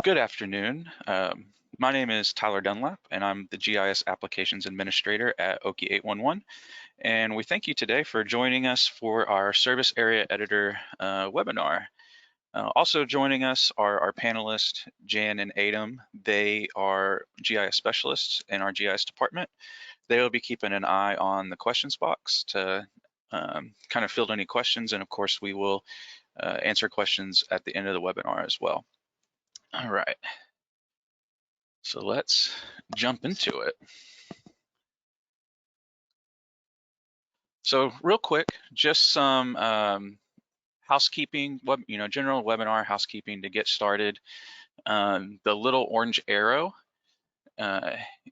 Good afternoon. My name is Tyler Dunlap, and I'm the GIS Applications Administrator at Oki 811. And we thank you today for joining us for our Service Area Editor webinar. Also joining us are our panelists, Jan and Adam. They are GIS specialists in our GIS department. They will be keeping an eye on the questions box to kind of field any questions, and of course we will answer questions at the end of the webinar as well. All right. So let's jump into it. So real quick, just some housekeeping, general webinar housekeeping to get started. The little orange arrow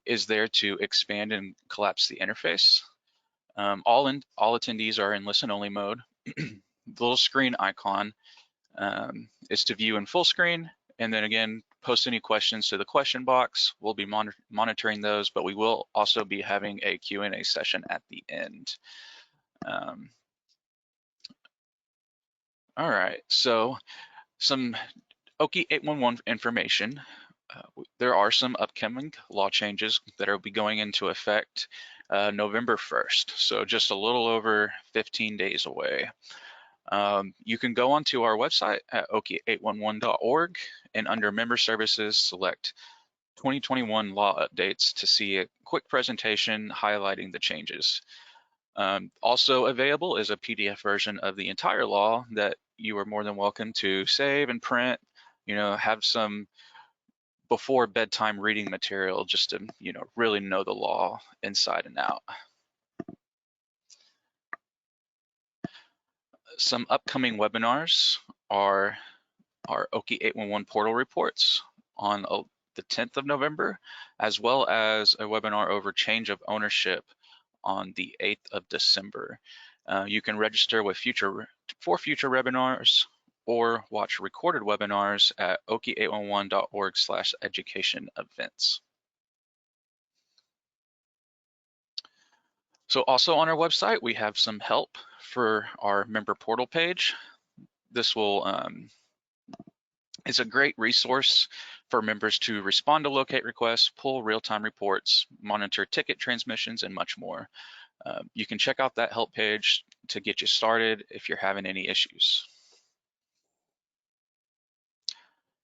is there to expand and collapse the interface. All attendees are in listen-only mode. The little screen icon is to view in full screen, and then again, post any questions to the question box. We'll be monitoring those, but we will also be having a Q&A session at the end. All right, so some Oki 811 information. There are some upcoming law changes that will be going into effect November 1st, so just a little over 15 days away. You can go onto our website at oki811.org and under Member Services, select 2021 law updates to see a quick presentation highlighting the changes. Also available is a PDF version of the entire law that you are more than welcome to save and print, have some before bedtime reading material just to, really know the law inside and out. Some upcoming webinars are our Oki 811 portal reports on the 10th of November, as well as a webinar over change of ownership on the 8th of December. You can register for future webinars or watch recorded webinars at oki811.org/education events. So also on our website, we have some help for our member portal page. This is a great resource for members to respond to locate requests, pull real-time reports, monitor ticket transmissions, and much more. You can check out that help page to get you started if you're having any issues.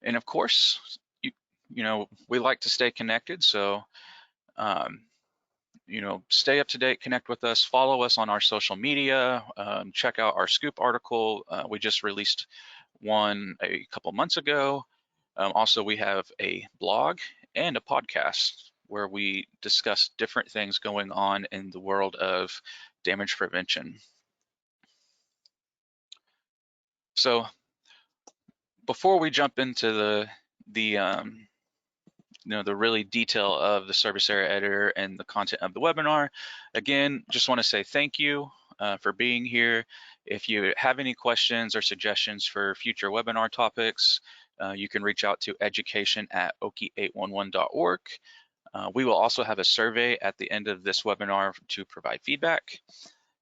And of course, we like to stay connected, so stay up to date, connect with us, follow us on our social media, check out our scoop article. We just released one a couple months ago. Also, we have a blog and a podcast where we discuss different things going on in the world of damage prevention. So before we jump into the really detail of the service area editor and the content of the webinar, again, just want to say thank you for being here. If you have any questions or suggestions for future webinar topics, you can reach out to education@oki811.org. We will also have a survey at the end of this webinar to provide feedback.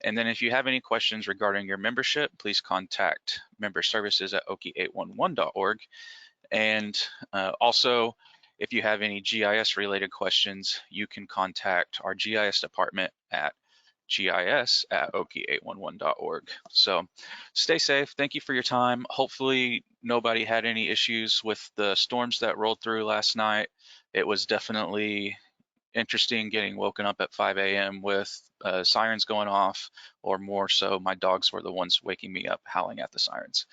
And then if you have any questions regarding your membership, please contact member services at oki811.org. And also, if you have any GIS related questions, you can contact our GIS department at gis@oki811.org. So stay safe. Thank you for your time. Hopefully nobody had any issues with the storms that rolled through last night. It was definitely interesting getting woken up at 5 a.m. with sirens going off, or more so, my dogs were the ones waking me up howling at the sirens.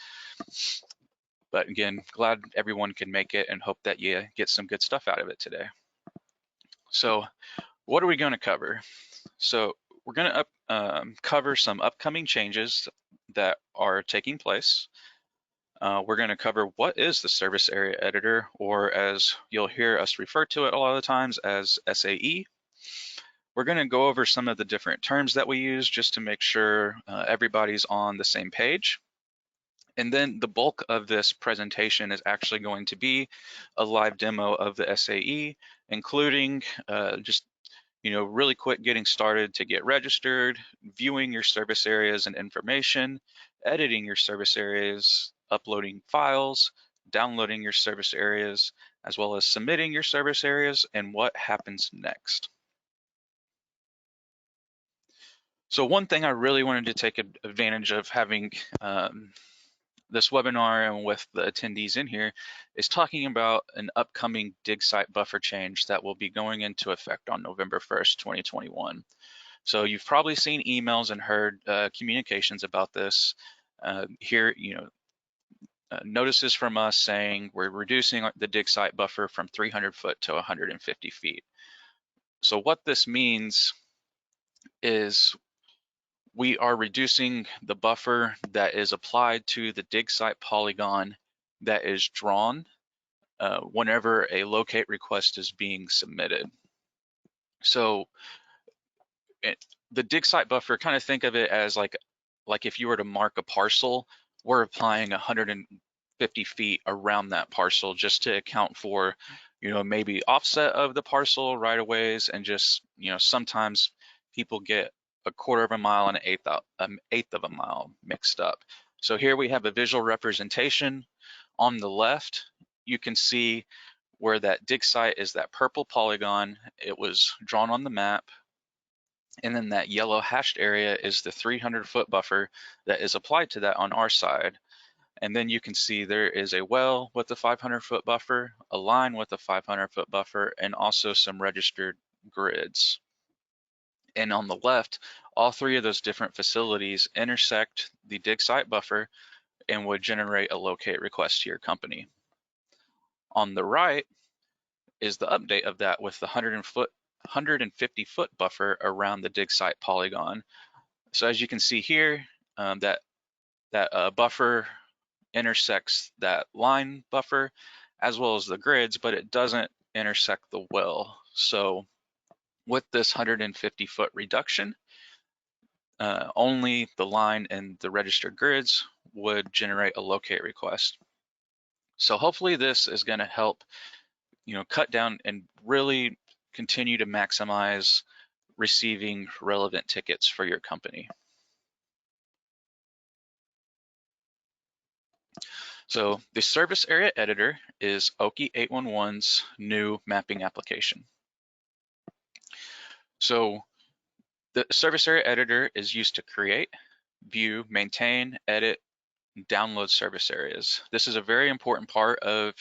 But again, glad everyone can make it and hope that you get some good stuff out of it today. So what are we going to cover? So we're going to cover some upcoming changes that are taking place. We're going to cover what is the service area editor, or as you'll hear us refer to it a lot of the times as SAE. We're going to go over some of the different terms that we use just to make sure everybody's on the same page. And then the bulk of this presentation is actually going to be a live demo of the SAE, including just really quick getting started to get registered, viewing your service areas and information, editing your service areas, uploading files, downloading your service areas, as well as submitting your service areas and what happens next. So one thing I really wanted to take advantage of having this webinar and with the attendees in here is talking about an upcoming dig site buffer change that will be going into effect on November 1st, 2021. So you've probably seen emails and heard communications about this. Here, notices from us saying we're reducing the dig site buffer from 300 foot to 150 feet. So what this means is we are reducing the buffer that is applied to the dig site polygon that is drawn whenever a locate request is being submitted. So the dig site buffer, kind of think of it as like if you were to mark a parcel, we're applying 150 feet around that parcel just to account for, maybe offset of the parcel right of ways, and just, sometimes people get a quarter of a mile and an eighth of a mile mixed up. So here we have a visual representation. On the left, you can see where that dig site is that purple polygon. It was drawn on the map. And then that yellow hashed area is the 300-foot buffer that is applied to that on our side. And then you can see there is a well with a 500-foot buffer, a line with a 500-foot buffer, and also some registered grids. And on the left, all three of those different facilities intersect the dig site buffer and would generate a locate request to your company. On the right is the update of that with the 150-foot buffer around the dig site polygon. So as you can see here, that buffer intersects that line buffer as well as the grids, but it doesn't intersect the well. So with this 150-foot reduction, only the line and the registered grids would generate a locate request. So hopefully this is going to help, cut down and really continue to maximize receiving relevant tickets for your company. So the service area editor is Oki 811's new mapping application. So the service area editor is used to create, view, maintain, edit, and download service areas. This is a very important part of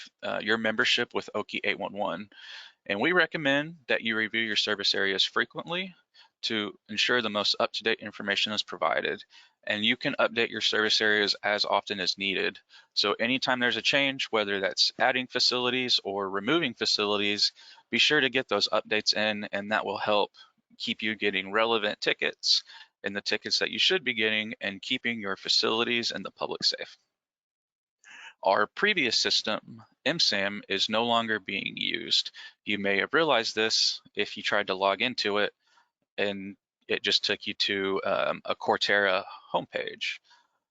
your membership with Oki 811. And we recommend that you review your service areas frequently to ensure the most up-to-date information is provided. And you can update your service areas as often as needed. So anytime there's a change, whether that's adding facilities or removing facilities, be sure to get those updates in, and that will help keep you getting relevant tickets and the tickets that you should be getting, and keeping your facilities and the public safe. Our previous system, MSAM, is no longer being used. You may have realized this if you tried to log into it and it just took you to a Cortera homepage.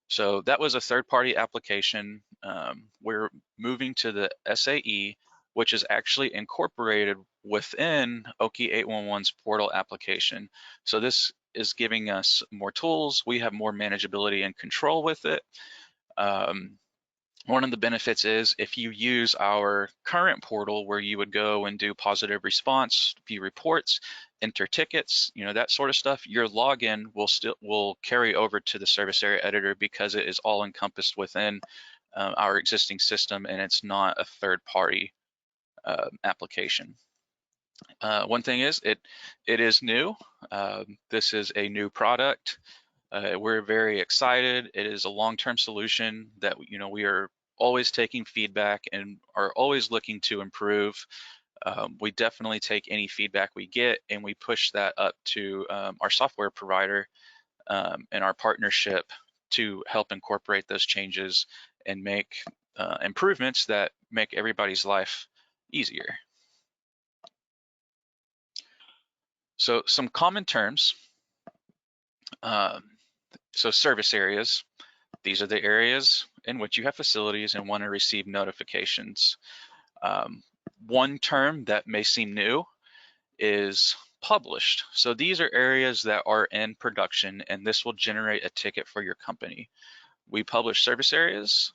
So that was a third-party application. We're moving to the SAE, which is actually incorporated within Oki 811's portal application. So this is giving us more tools. We have more manageability and control with it. One of the benefits is if you use our current portal where you would go and do positive response, view reports, enter tickets, that sort of stuff, your login will carry over to the service area editor because it is all encompassed within our existing system, and it's not a third-party application. One thing is it is new. This is a new product. We're very excited. It is a long-term solution that we are always taking feedback and are always looking to improve. We definitely take any feedback we get and we push that up to our software provider and our partnership to help incorporate those changes and make improvements that make everybody's life easier. So some common terms. So service areas. These are the areas in which you have facilities and want to receive notifications. One term that may seem new is published. So these are areas that are in production, and this will generate a ticket for your company. We publish service areas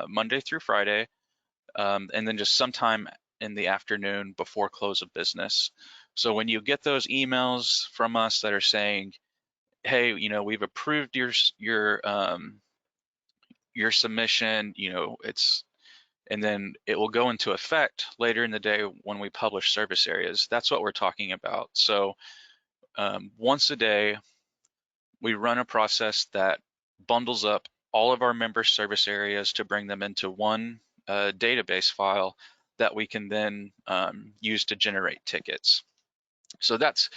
Monday through Friday. and then just sometime in the afternoon before close of business. So when you get those emails from us that are saying, hey, we've approved your submission, and then it will go into effect later in the day when we publish service areas. That's what we're talking about. So once a day, we run a process that bundles up all of our member service areas to bring them into one database file that we can then use to generate tickets. So that's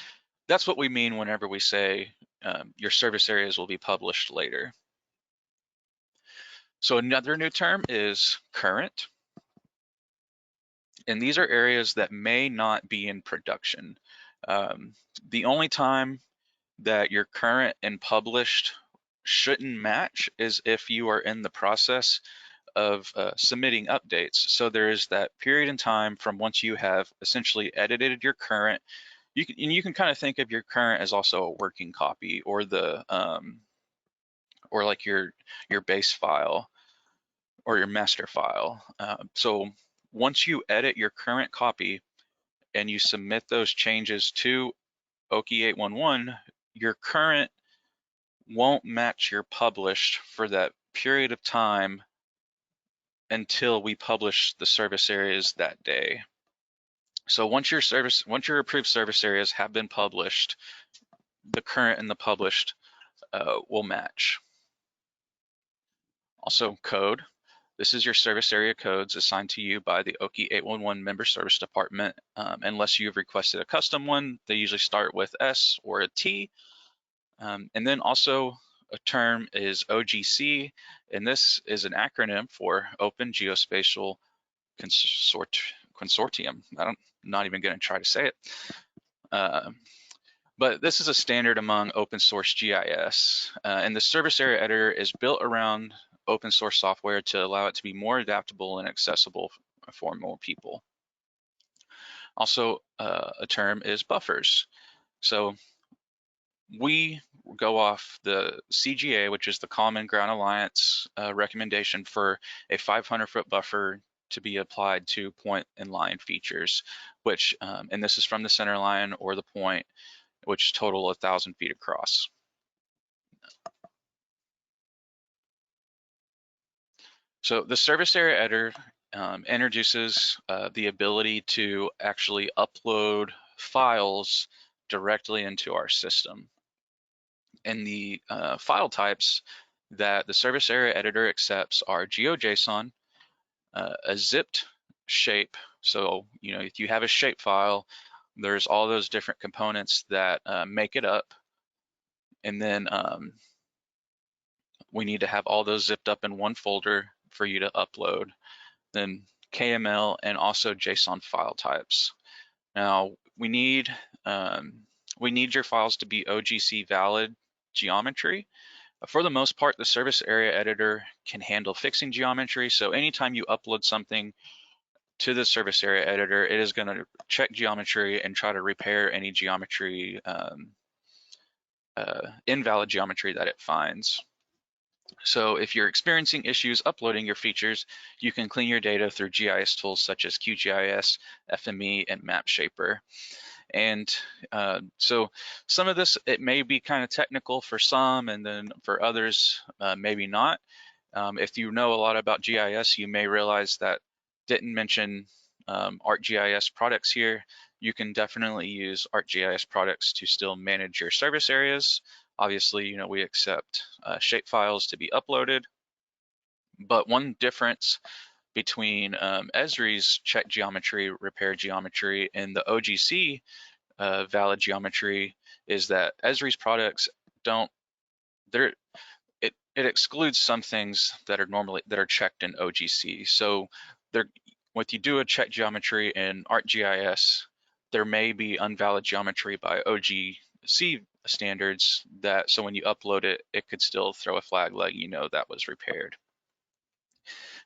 what we mean whenever we say your service areas will be published later. So another new term is current. And these are areas that may not be in production. The only time that your current and published shouldn't match is if you are in the process of submitting updates. So there is that period in time from once you have essentially edited your current. You can kind of think of your current as also a working copy, or the or like your base file or your master file. So once you edit your current copy and you submit those changes to Oki 811, your current won't match your published for that period of time until we publish the service areas that day. So once your approved service areas have been published, the current and the published will match. Also, code. This is your service area codes assigned to you by the Oki 811 Member Service Department. Unless you've requested a custom one, they usually start with S or a T. And then also a term is OGC, and this is an acronym for Open Geospatial Consortium. I'm not even going to try to say it. But this is a standard among open source GIS. And the service area editor is built around open source software to allow it to be more adaptable and accessible for more people. Also, a term is buffers. So we go off the CGA, which is the Common Ground Alliance recommendation for a 500-foot buffer to be applied to point and line features, which, and this is from the center line or the point, which total 1,000 feet across. So the service area editor introduces the ability to actually upload files directly into our system. And the file types that the service area editor accepts are GeoJSON, a zipped shape. So, if you have a shape file, there's all those different components that make it up. And then we need to have all those zipped up in one folder for you to upload. Then KML and also JSON file types. Now we need your files to be OGC valid geometry. For the most part, the service area editor can handle fixing geometry. So anytime you upload something to the service area editor, it is going to check geometry and try to repair any geometry, invalid geometry that it finds. So if you're experiencing issues uploading your features, you can clean your data through GIS tools such as QGIS, FME, and MapShaper. And so some of this, it may be kind of technical for some, and then for others, maybe not. If you know a lot about GIS, you may realize that didn't mention ArcGIS products here. You can definitely use ArcGIS products to still manage your service areas. Obviously, we accept shape files to be uploaded. But one difference between Esri's check geometry, repair geometry, and the OGC valid geometry is that Esri's products don't, it excludes some things that are checked in OGC. So when you do a check geometry in ArcGIS, there may be invalid geometry by OGC standards so when you upload it, it could still throw a flag letting that was repaired.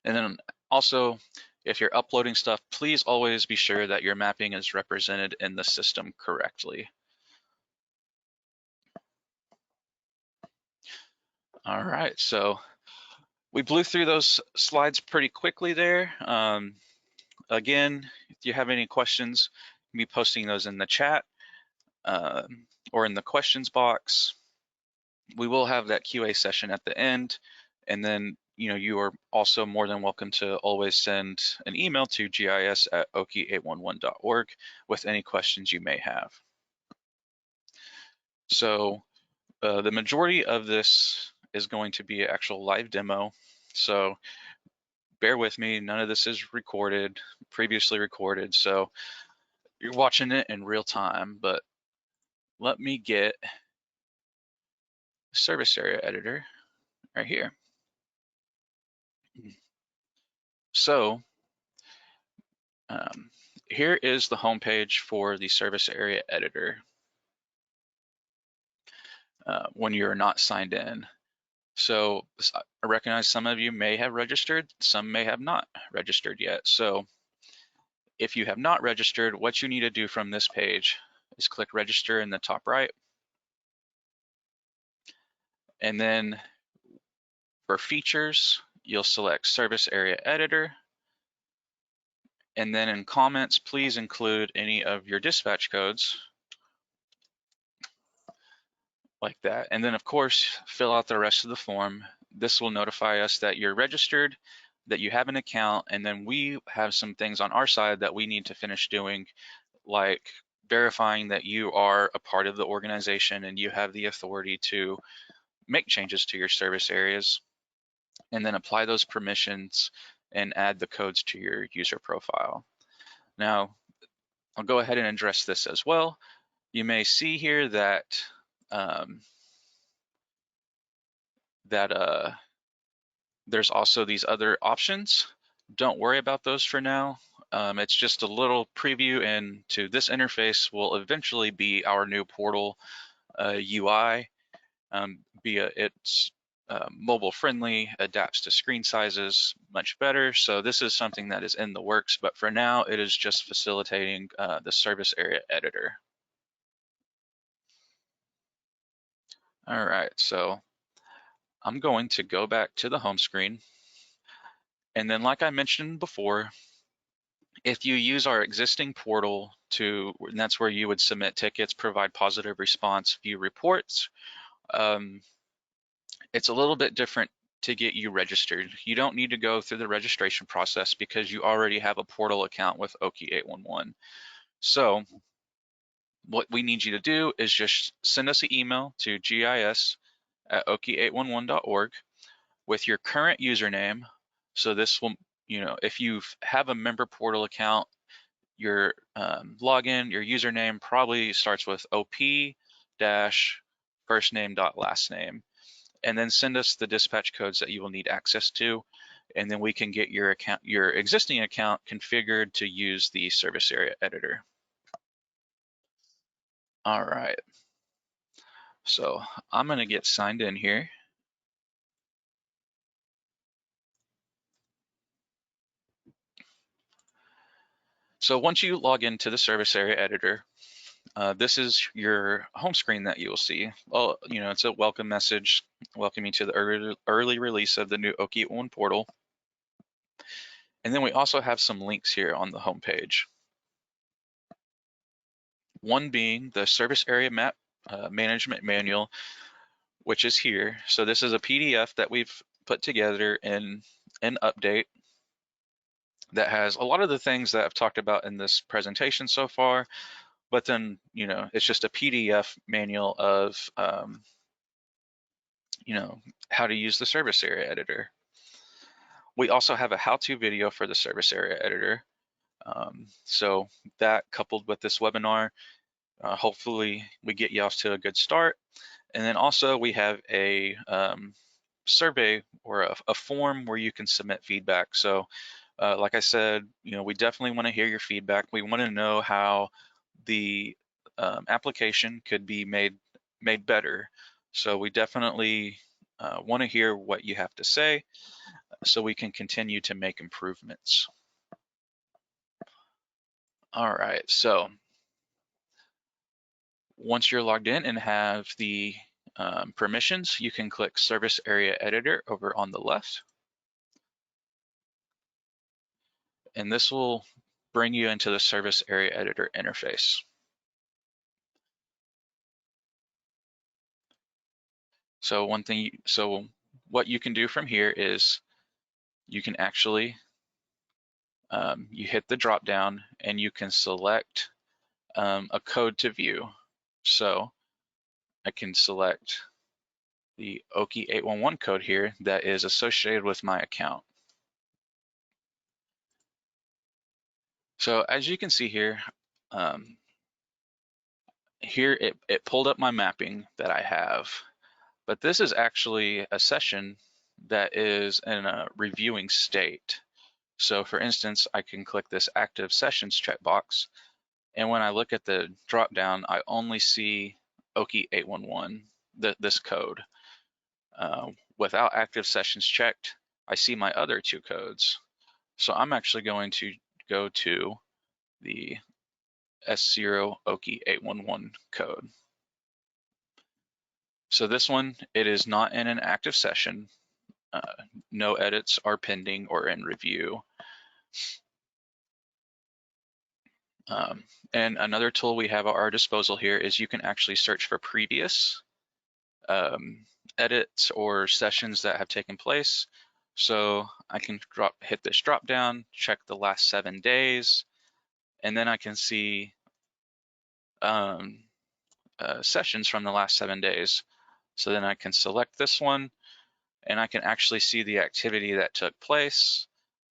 And then also, if you're uploading stuff, please always be sure that your mapping is represented in the system correctly. All right, so We blew through those slides pretty quickly there. Again, if you have any questions, you can be posting those in the chat or in the questions box. We will have that QA session at the end, and then you are also more than welcome to always send an email to gis@oki811.org with any questions you may have. So the majority of this is going to be an actual live demo, so bear with me. None of this is recorded, previously recorded, so you're watching it in real time. But let me get the service area editor right here. So here is the homepage for the service area editor when you're not signed in. So I recognize some of you may have registered, some may have not registered yet. So if you have not registered, what you need to do from this page is click register in the top right. And then for features, you'll select service area editor. And then in comments, please include any of your dispatch codes like that. And then of course, fill out the rest of the form. This will notify us that you're registered, that you have an account, and then we have some things on our side that we need to finish doing, like verifying that you are a part of the organization and you have the authority to make changes to your service areas, and then apply those permissions and add the codes to your user profile. Now, I'll go ahead and address this as well. You may see here that there's also these other options. Don't worry about those for now. It's just a little preview into this interface will eventually be our new portal UI. It's mobile friendly, adapts to screen sizes much better. So this is something that is in the works, but for now it is just facilitating the service area editor. All right, so I'm going to go back to the home screen. And then like I mentioned before, if you use our existing portal and that's where you would submit tickets, provide positive response, view reports, it's a little bit different to get you registered. You don't need to go through the registration process because you already have a portal account with Oki 811. So what we need you to do is just send us an email to gis@oki811.org with your current username. So this will, if you have a member portal account, your login, your username probably starts with OP dash first name dot last name, and then send us the dispatch codes that you will need access to, and then we can get your existing account configured to use the service area editor. All right, so I'm gonna get signed in here. So once you log into the service area editor, this is your home screen that you will see. Well, it's a welcome message, welcoming to the early release of the new Oki 811 portal. And then we also have some links here on the home page. One being the service area map management manual, which is here. So this is a PDF that we've put together in an update that has a lot of the things that I've talked about in this presentation so far, but then, it's just a PDF manual of, how to use the service area editor. We also have a how-to video for the service area editor. So that coupled with this webinar, hopefully we get you off to a good start. And then also we have a survey or a form where you can submit feedback. So like I said, we definitely want to hear your feedback. We want to know how the application could be made better. So we definitely want to hear what you have to say so we can continue to make improvements. All right, so once you're logged in and have the permissions, you can click Service Area Editor over on the left. and this will bring you into the service area editor interface. So what you can do from here is you can actually, you hit the drop down and you can select a code to view. So I can select the Oki 811 code here that is associated with my account. So as you can see here, it pulled up my mapping that I have, but this is actually a session that is in a reviewing state. So for instance, I can click this active sessions checkbox, and when I look at the drop down, I only see Oki 811, this code. Without active sessions checked, I see my other two codes. So I'm actually going to go to the S0 Oki 811 code. So this one, it is not in an active session. No edits are pending or in review. And another tool we have at our disposal here is you can actually search for previous edits or sessions that have taken place. So I can hit this drop down, check the last 7 days, and then I can see sessions from the last 7 days. So then I can select this one, and I can actually see the activity that took place,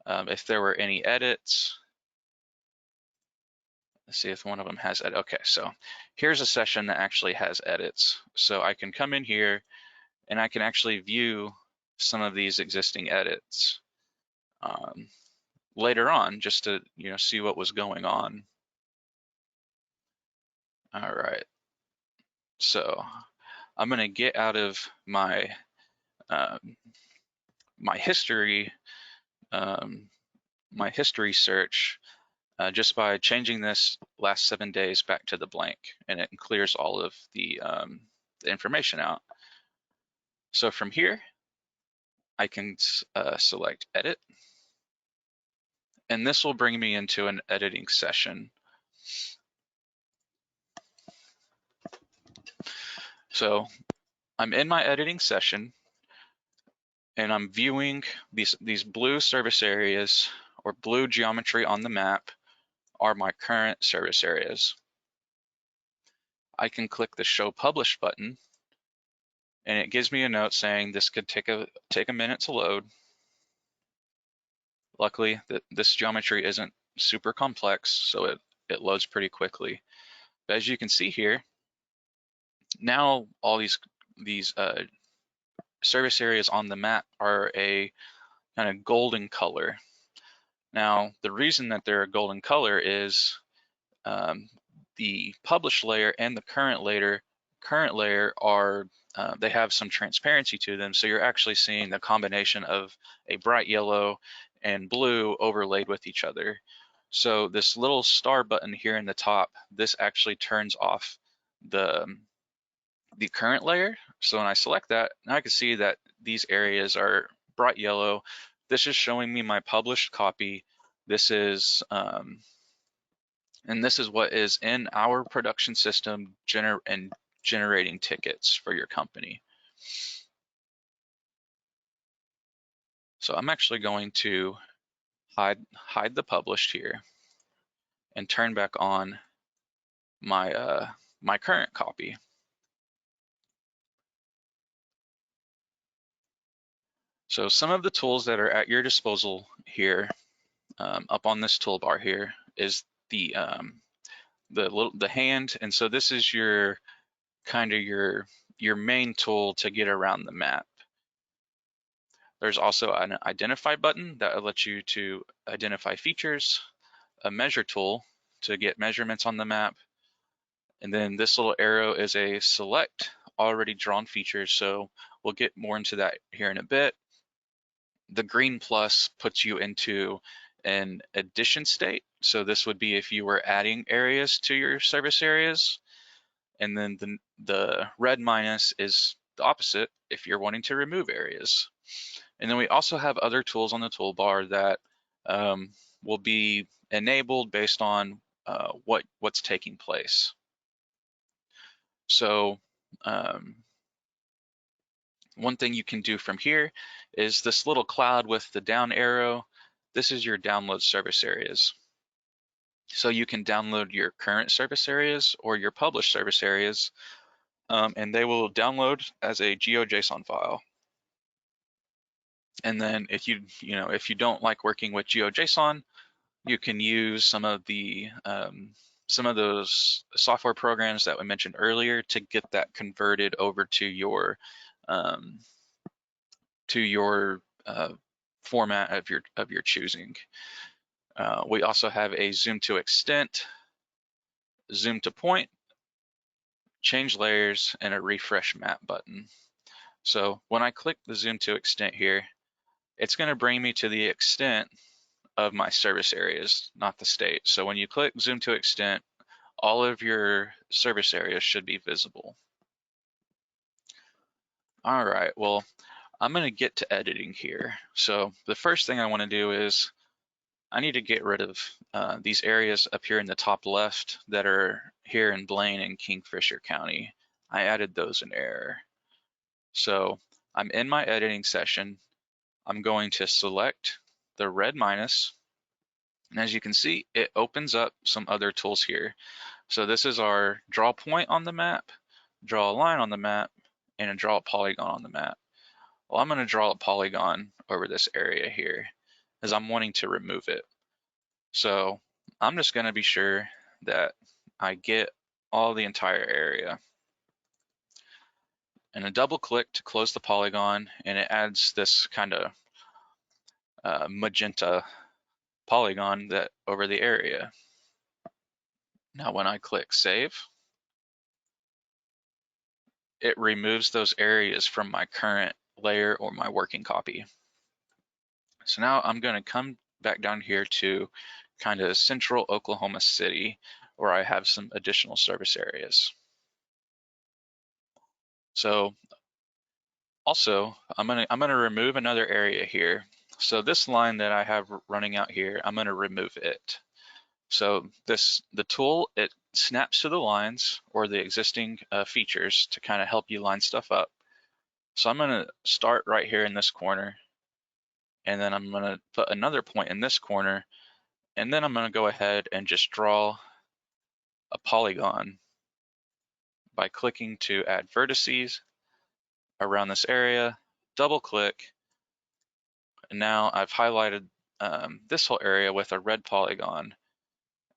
if there were any edits. Let's see if one of them has edit. Okay, so here's a session that actually has edits. So I can come in here and I can actually view some of these existing edits later on, just to see what was going on. All right, so I'm gonna get out of my my history search just by changing this last 7 days back to the blank, and it clears all of the information out. So from here, I can select edit, and this will bring me into an editing session. So I'm in my editing session, and I'm viewing these blue service areas or blue geometry on the map are my current service areas. I can click the Show Published button, and it gives me a note saying this could take a minute to load. Luckily, this geometry isn't super complex, so it loads pretty quickly. But as you can see here, now all these service areas on the map are a kind of golden color. Now, the reason that they're a golden color is the published layer and the current layer are they have some transparency to them, so you're actually seeing the combination of a bright yellow and blue overlaid with each other. So this little star button here in the top, this actually turns off the current layer. So when I select that, now I can see that these areas are bright yellow. This is showing me my published copy. This is and this is what is in our production system generating tickets for your company. So I'm actually going to hide the published here and turn back on my my current copy. So some of the tools that are at your disposal here, up on this toolbar here, is the hand, and so this is your your main tool to get around the map. There's also an identify button that lets you to identify features, a measure tool to get measurements on the map, and then this little arrow is a select already drawn features, so we'll get more into that here in a bit. The green plus puts you into an addition state, so this would be if you were adding areas to your service areas, and then the red minus is the opposite if you're wanting to remove areas. And then we also have other tools on the toolbar that will be enabled based on what's taking place. So one thing you can do from here is this little cloud with the down arrow. This is your download service areas. So you can download your current service areas or your published service areas, and they will download as a GeoJSON file. And then if you don't like working with GeoJSON, you can use some of those software programs that we mentioned earlier to get that converted over to your format of your choosing. We also have a zoom to extent, zoom to point, change layers, and a refresh map button. So when I click the zoom to extent here, it's going to bring me to the extent of my service areas, not the state. So when you click zoom to extent, all of your service areas should be visible. All right, well, I'm going to get to editing here. So the first thing I want to do is I need to get rid of these areas up here in the top left that are here in Blaine and Kingfisher County. I added those in error. So I'm in my editing session. I'm going to select the red minus. And as you can see, it opens up some other tools here. So this is our draw point on the map, draw a line on the map, and draw a polygon on the map. Well, I'm going to draw a polygon over this area here as I'm wanting to remove it. So I'm just going to be sure that I get all the entire area. And a double click to close the polygon, and it adds this kind of magenta polygon that over the area. Now when I click save, it removes those areas from my current layer or my working copy. So now I'm going to come back down here to kind of central Oklahoma City, where I have some additional service areas. So also I'm gonna remove another area here. So this line that I have running out here, I'm going to remove it. So the tool, it snaps to the lines or the existing features to kind of help you line stuff up. So I'm going to start right here in this corner, and then I'm going to put another point in this corner, and then I'm going to go ahead and just draw a polygon by clicking to add vertices around this area, double click, and now I've highlighted this whole area with a red polygon.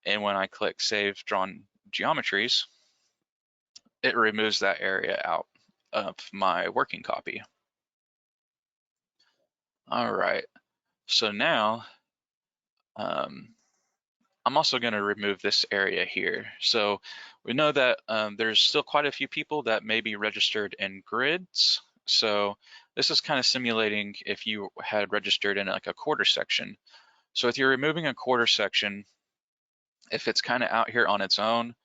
And when I click Save Drawn Geometries, it removes that area out of my working copy. All right, so now I'm also going to remove this area here. So we know that there's still quite a few people that may be registered in grids. So this is kind of simulating if you had registered in like a quarter section. So if you're removing a quarter section, if it's kind of out here on its own,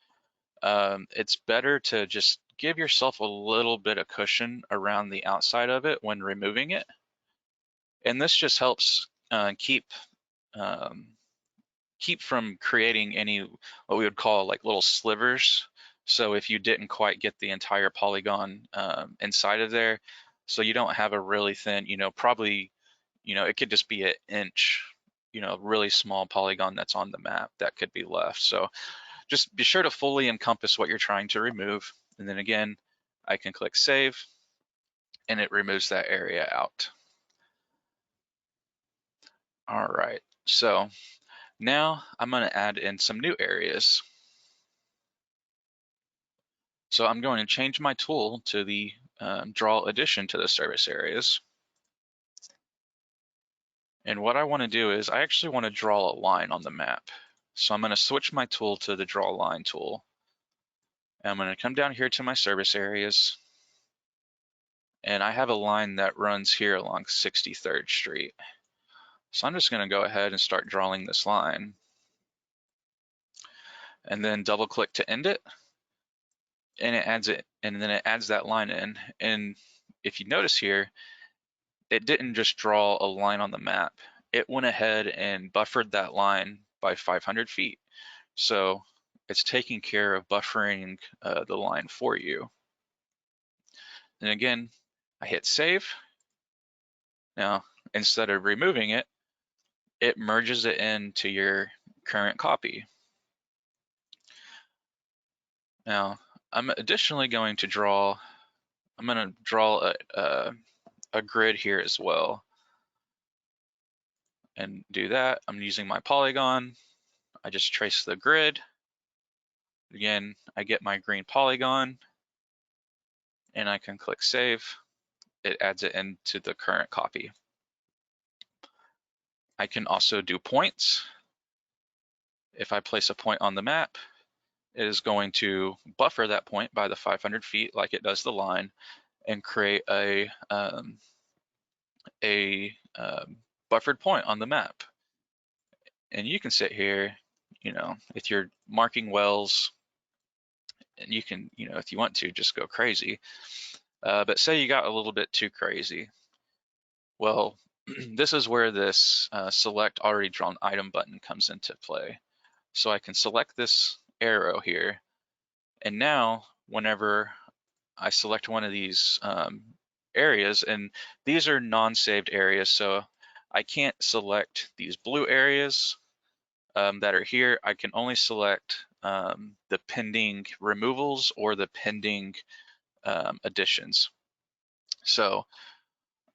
it's better to just give yourself a little bit of cushion around the outside of it when removing it. And this just helps keep from creating any what we would call like little slivers. So if you didn't quite get the entire polygon inside of there, so you don't have a really thin, probably, it could just be an inch, really small polygon that's on the map that could be left. So just be sure to fully encompass what you're trying to remove. And then again, I can click save and it removes that area out. All right, so now I'm going to add in some new areas. So I'm going to change my tool to the draw addition to the service areas. And what I want to do is I actually want to draw a line on the map. So I'm going to switch my tool to the draw line tool. And I'm going to come down here to my service areas. And I have a line that runs here along 63rd Street. So I'm just going to go ahead and start drawing this line. And then double click to end it. And it adds it, and then it adds that line in. And if you notice here, it didn't just draw a line on the map. it went ahead and buffered that line by 500 feet. So it's taking care of buffering the line for you. And again, I hit save. Now, instead of removing it, it merges it into your current copy. Now, I'm additionally going to draw, a grid here as well. And do that, I'm using my Polygon. I just trace the grid. Again, I get my green polygon and I can click save. It adds it into the current copy. I can also do points. If I place a point on the map, it is going to buffer that point by the 500 feet like it does the line and create a buffered point on the map. And you can sit here, if you're marking wells, and you can, if you want to, just go crazy. But say you got a little bit too crazy. Well, this is where this select already drawn item button comes into play. So I can select this arrow here, and now whenever I select one of these areas, and these are non-saved areas, so I can't select these blue areas that are here. I can only select the pending removals or the pending additions. So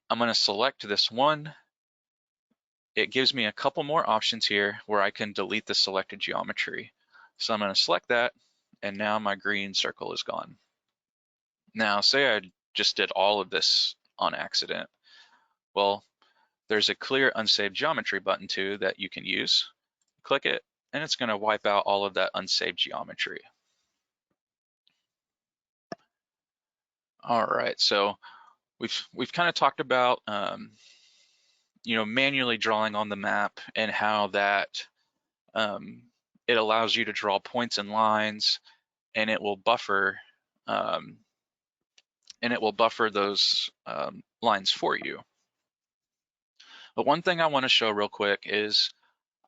I'm going to select this one. It gives me a couple more options here where I can delete the selected geometry. So I'm going to select that, and now my green circle is gone. Now, say I just did all of this on accident. Well, there's a clear unsaved geometry button too that you can use. Click it, and it's going to wipe out all of that unsaved geometry. All right, so we've kind of talked about manually drawing on the map and how that it allows you to draw points and lines, and it will buffer those lines for you. But one thing I want to show real quick is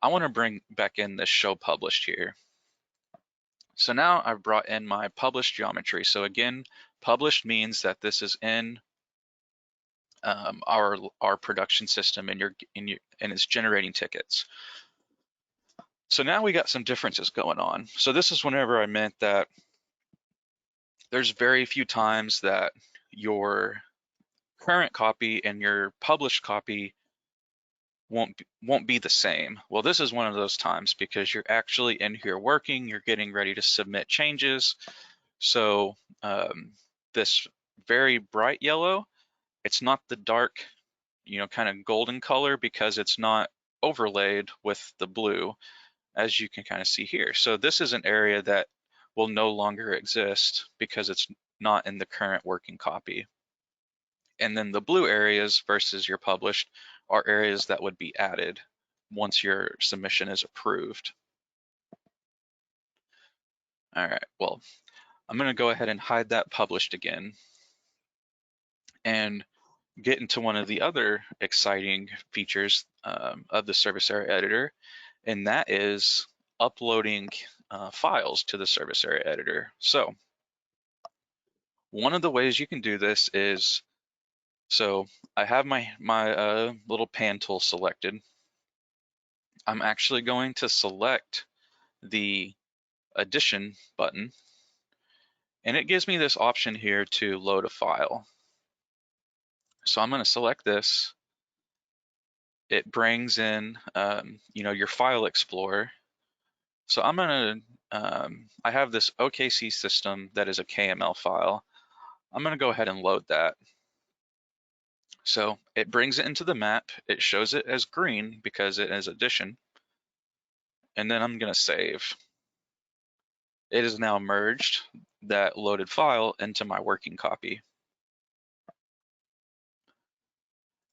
I want to bring back in this show published here. So now I've brought in my published geometry. So again, published means that this is in our production system, and it's generating tickets. So now we got some differences going on. So this is whenever I meant that there's very few times that your current copy and your published copy won't be the same. Well, this is one of those times because you're actually in here working, you're getting ready to submit changes. So this very bright yellow, it's not the dark, kind of golden color because it's not overlaid with the blue, as you can kind of see here. So this is an area that will no longer exist because it's not in the current working copy. And then the blue areas versus your published are areas that would be added once your submission is approved. All right, well, I'm going to go ahead and hide that published again and get into one of the other exciting features of the service area editor, and that is uploading files to the service area editor. So one of the ways you can do this is, so I have my little pan tool selected. I'm actually going to select the addition button, and it gives me this option here to load a file. So I'm going to select this. It brings in your file explorer. So I'm going to I have this OKC system that is a KML file. I'm going to go ahead and load that. So it brings it into the map. It shows it as green because it is addition. And then I'm going to save. It is now merged that loaded file into my working copy.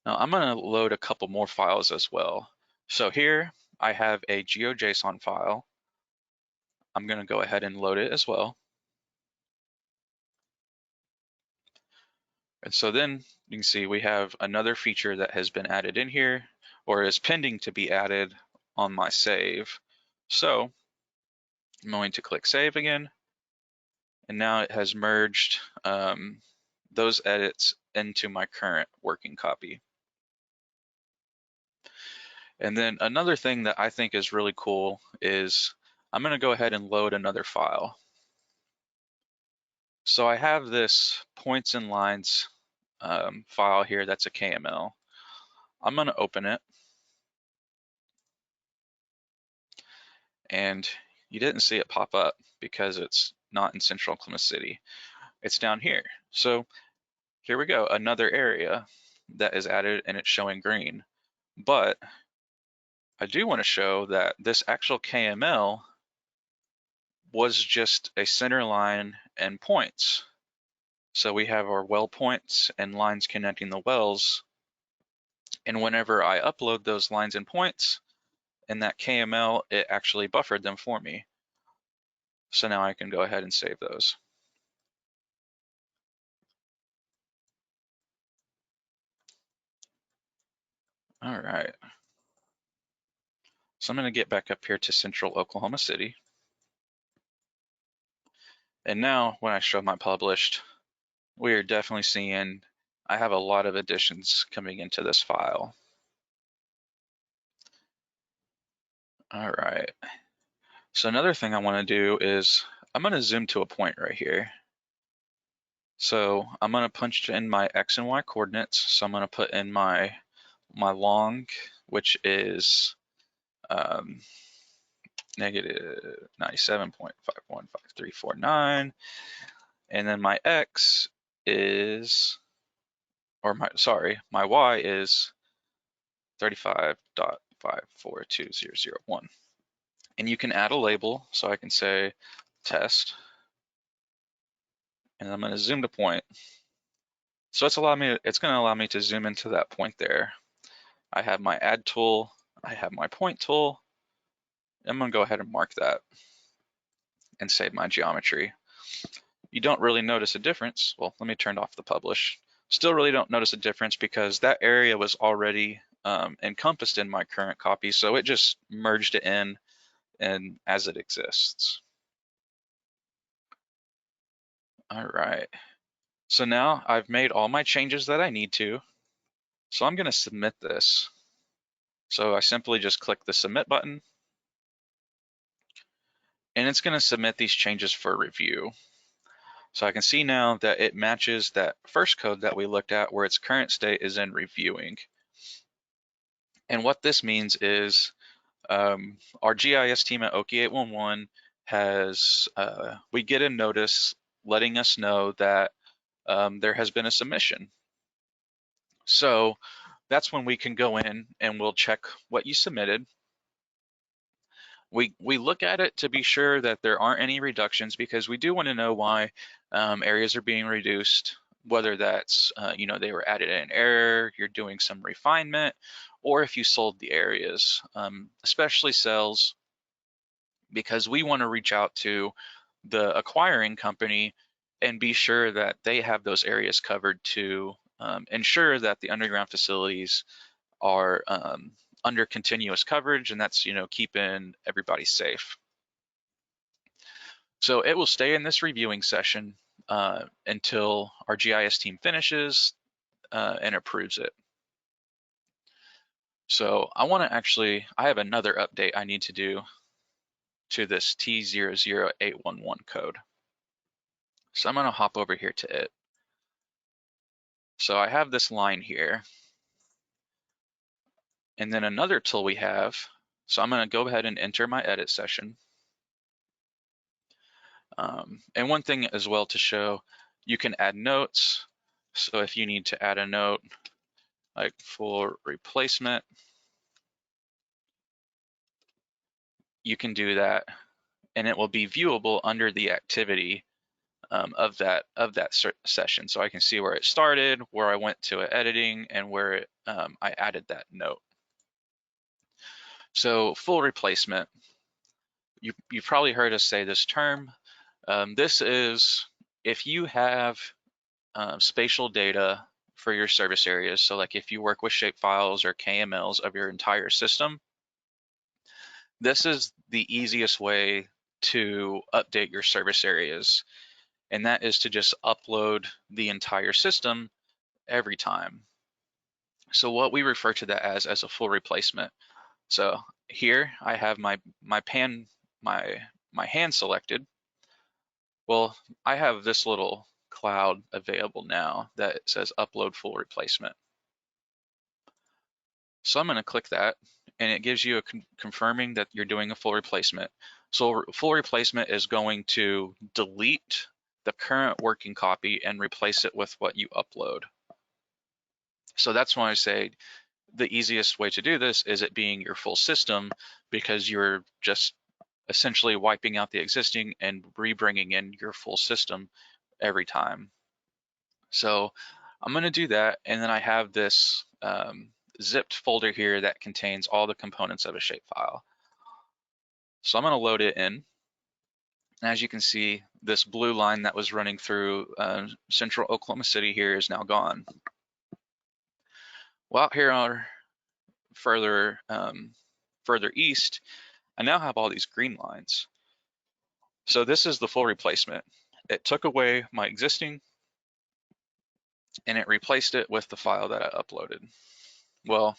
Now I'm going to load a couple more files as well. So here I have a GeoJSON file. I'm going to go ahead and load it as well. And so then you can see we have another feature that has been added in here, or is pending to be added on my save. So I'm going to click save again, and now it has merged those edits into my current working copy. And then another thing that I think is really cool is I'm going to go ahead and load another file. So I have this points and lines file here that's a KML. I'm going to open it, and you didn't see it pop up because it's not in Central Oklahoma City. It's down here. So here we go, another area that is added and it's showing green. But I do want to show that this actual KML was just a center line and points. So we have our well points and lines connecting the wells. And whenever I upload those lines and points in that KML, it actually buffered them for me. So now I can go ahead and save those. All right. So I'm going to get back up here to Central Oklahoma City. And now when I show my published, we are definitely seeing I have a lot of additions coming into this file. All right. So another thing I want to do is I'm going to zoom to a point right here. So I'm going to punch in my X and Y coordinates. So I'm going to put in my long, which is negative 97.515349. And then my X is, my Y is 35.542001. And you can add a label, so I can say test, and I'm going to zoom to point. So it's going to allow me to zoom into that point there. I have my add tool, I have my point tool. I'm going to go ahead and mark that and save my geometry. You don't really notice a difference. Well, let me turn off the publish. Still really don't notice a difference because that area was already encompassed in my current copy, so it just merged it in and as it exists. All right. So now I've made all my changes that I need to. So I'm going to submit this. So I simply just click the submit button, and it's going to submit these changes for review. So I can see now that it matches that first code that we looked at where its current state is in reviewing. And what this means is our GIS team at Okie 811 has, we get a notice letting us know that there has been a submission. So that's when we can go in and we'll check what you submitted. We look at it to be sure that there aren't any reductions because we do want to know why areas are being reduced, whether that's, they were added in error, you're doing some refinement, or if you sold the areas, especially sales, because we want to reach out to the acquiring company and be sure that they have those areas covered to ensure that the underground facilities are under continuous coverage, and that's keeping everybody safe. So it will stay in this reviewing session until our GIS team finishes and approves it. So I have another update I need to do to this T00811 code. So I'm going to hop over here to it. So I have this line here, and then another tool we have. So I'm going to go ahead and enter my edit session. And one thing as well to show, you can add notes. So if you need to add a note like full replacement, you can do that, and it will be viewable under the activity of that session. So I can see where it started, where I went to editing, and where I added that note. So full replacement, you've probably heard us say this term. This is if you have spatial data for your service areas. So like if you work with shapefiles or KMLs of your entire system, this is the easiest way to update your service areas. And that is to just upload the entire system every time. So what we refer to that as a full replacement. So here I have my hand selected. Well, I have this little cloud available now that says upload full replacement. So I'm going to click that, and it gives you a confirming that you're doing a full replacement. So full replacement is going to delete the current working copy and replace it with what you upload. So that's why I say the easiest way to do this is it being your full system, because you're just essentially wiping out the existing and re-bringing in your full system every time. So I'm going to do that, and then I have this zipped folder here that contains all the components of a shapefile. So I'm going to load it in. And as you can see, this blue line that was running through central Oklahoma City here is now gone. Well, out here are further east, I now have all these green lines. So this is the full replacement. It took away my existing and it replaced it with the file that I uploaded. Well,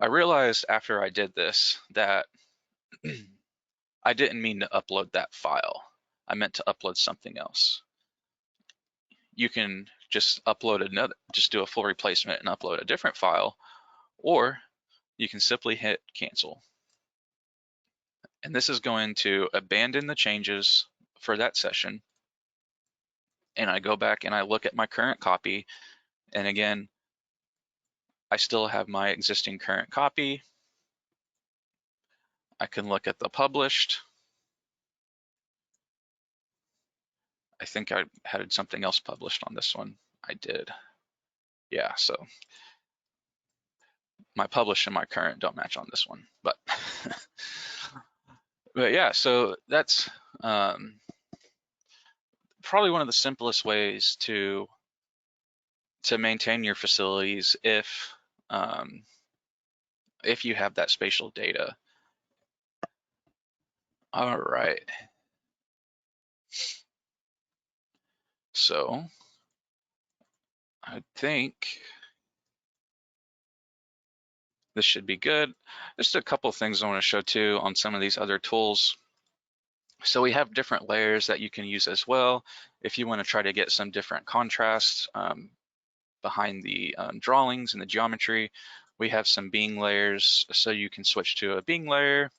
I realized after I did this that I didn't mean to upload that file. I meant to upload something else. You can just just do a full replacement and upload a different file, or you can simply hit cancel. And this is going to abandon the changes for that session. And I go back and I look at my current copy. And again, I still have my existing current copy. I can look at the published. I think I had something else published on this one. I did. Yeah, so my published and my current don't match on this one, but but yeah, so that's probably one of the simplest ways to maintain your facilities if you have that spatial data. All right. So I think this should be good. Just a couple of things I want to show too on some of these other tools. So we have different layers that you can use as well. If you want to try to get some different contrasts behind the drawings and the geometry, we have some being layers. So you can switch to a being layer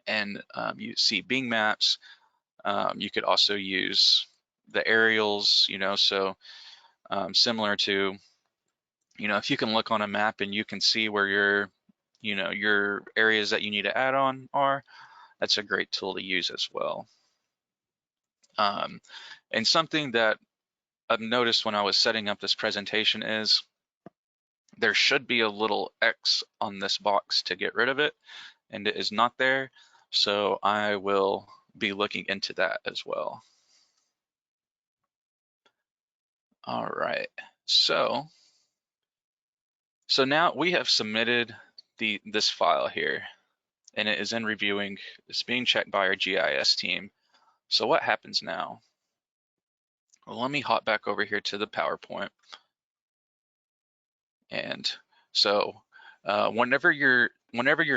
and you see being maps. You could also use the aerials, so similar to, if you can look on a map and you can see where your areas that you need to add on are, that's a great tool to use as well. And something that I've noticed when I was setting up this presentation is there should be a little X on this box to get rid of it, and it is not there. So I will be looking into that as well. All right, so now we have submitted this file here, and it is in reviewing. It's being checked by our GIS team. So what happens now? Well, let me hop back over here to the PowerPoint. And so whenever your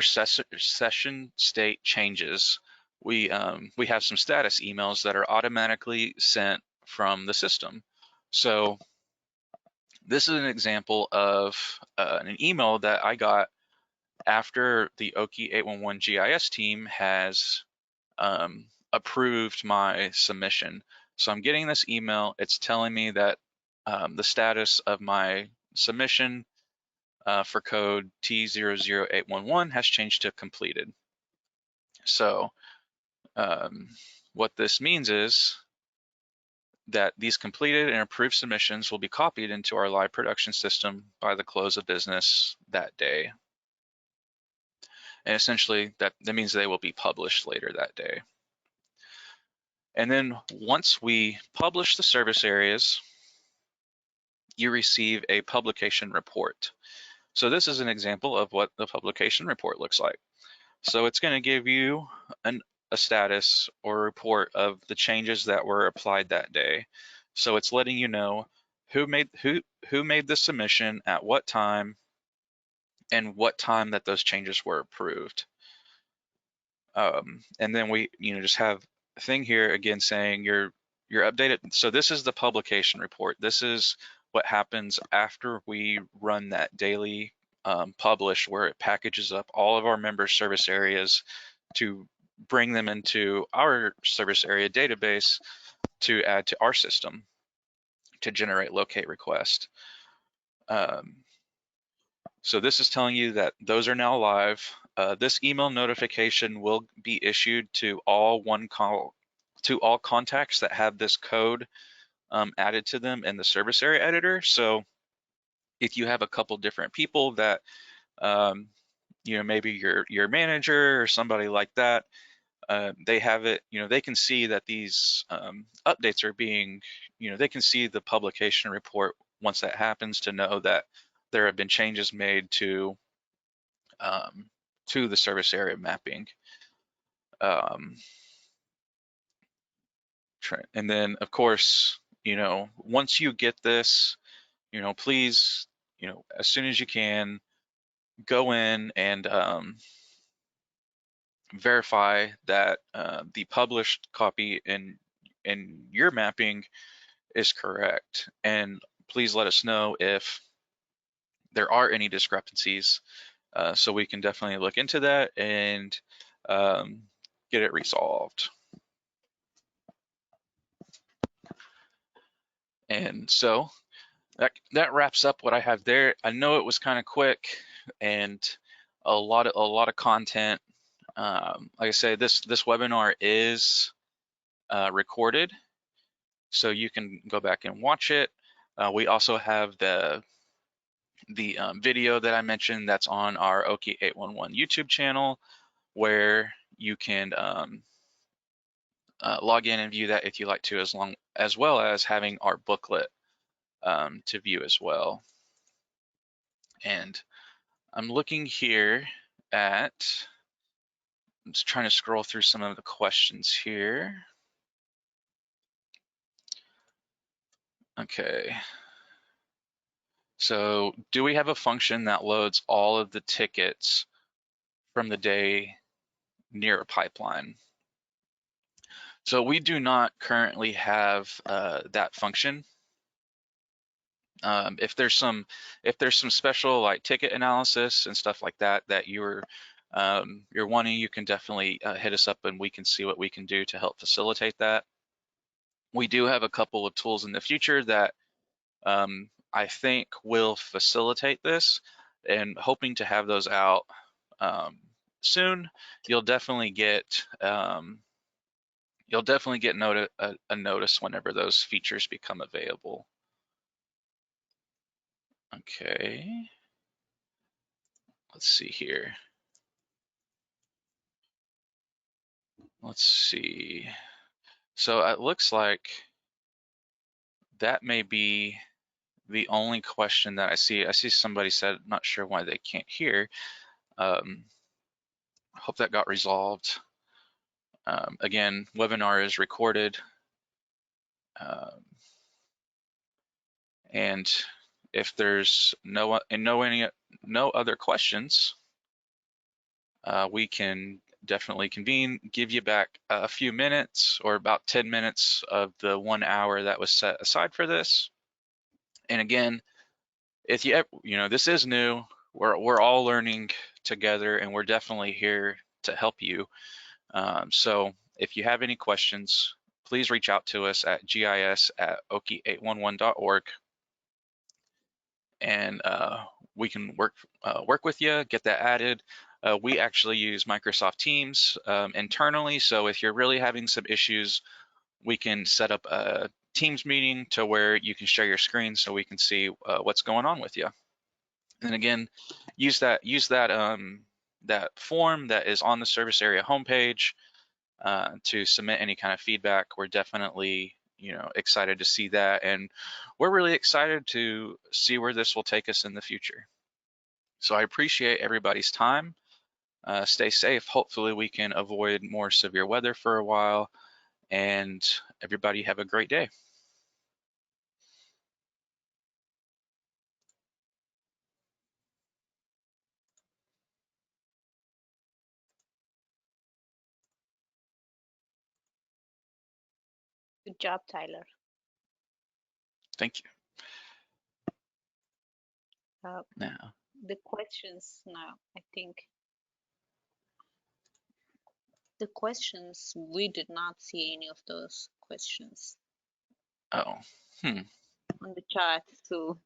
session state changes, we have some status emails that are automatically sent from the system. So this is an example of an email that I got after the Oki 811 GIS team has approved my submission. So I'm getting this email. It's telling me that the status of my submission for code T00811 has changed to completed. So what this means is that these completed and approved submissions will be copied into our live production system by the close of business that day. And essentially that means they will be published later that day. And then once we publish the service areas, you receive a publication report. So this is an example of what the publication report looks like. So it's going to give you a status or report of the changes that were applied that day. So it's letting you know who made the submission at what time and what time that those changes were approved. And then we just have a thing here again saying you're updated. So this is the publication report. This is what happens after we run that daily publish, where it packages up all of our member service areas to bring them into our service area database to add to our system to generate locate request. So this is telling you that those are now live. This email notification will be issued to all contacts that have this code added to them in the service area editor. So if you have a couple different people that maybe your manager or somebody like that, they have it, they can see that these updates are being, they can see the publication report once that happens to know that there have been changes made to the service area mapping. And then of course, once you get this, please, as soon as you can, go in and verify that the published copy in your mapping is correct. And please let us know if there are any discrepancies, so we can definitely look into that and get it resolved. And so that wraps up what I have there. I know it was kind of quick and a lot of content. Like I say, this webinar is recorded, so you can go back and watch it. We also have the video that I mentioned that's on our Oki 811 YouTube channel, where you can log in and view that if you like to, as well as having our booklet to view as well. And I'm looking here at, I'm just trying to scroll through some of the questions here. Okay. So do we have a function that loads all of the tickets from the day near a pipeline? So we do not currently have that function. If there's some special like ticket analysis and stuff like that you're wanting, you can definitely hit us up and we can see what we can do to help facilitate that. We do have a couple of tools in the future that I think will facilitate this, and hoping to have those out soon. You'll definitely get a notice whenever those features become available. Okay, let's see here. Let's see. So it looks like that may be the only question that I see. I see somebody said, not sure why they can't hear. Hope that got resolved. Again, webinar is recorded. And if there's no other questions, we can definitely convene, give you back a few minutes or about 10 minutes of the 1 hour that was set aside for this. And again, if this is new, we're all learning together, and we're definitely here to help you. So if you have any questions, please reach out to us at gis@oki811.org, and we can work with you, get that added. We actually use Microsoft Teams internally, so if you're really having some issues, we can set up a Teams meeting to where you can share your screen so we can see what's going on with you. And again, use that that form that is on the service area homepage to submit any kind of feedback. We're definitely excited to see that, and we're really excited to see where this will take us in the future. So I appreciate everybody's time. Stay safe. Hopefully we can avoid more severe weather for a while, and everybody have a great day. Good job, Tyler. Thank you. Now, the questions now, I think the questions, we did not see any of those questions. Oh, on the chat. So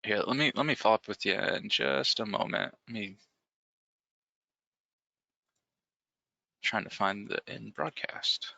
yeah, let me follow up with you in just a moment. Let me trying to find the in broadcast.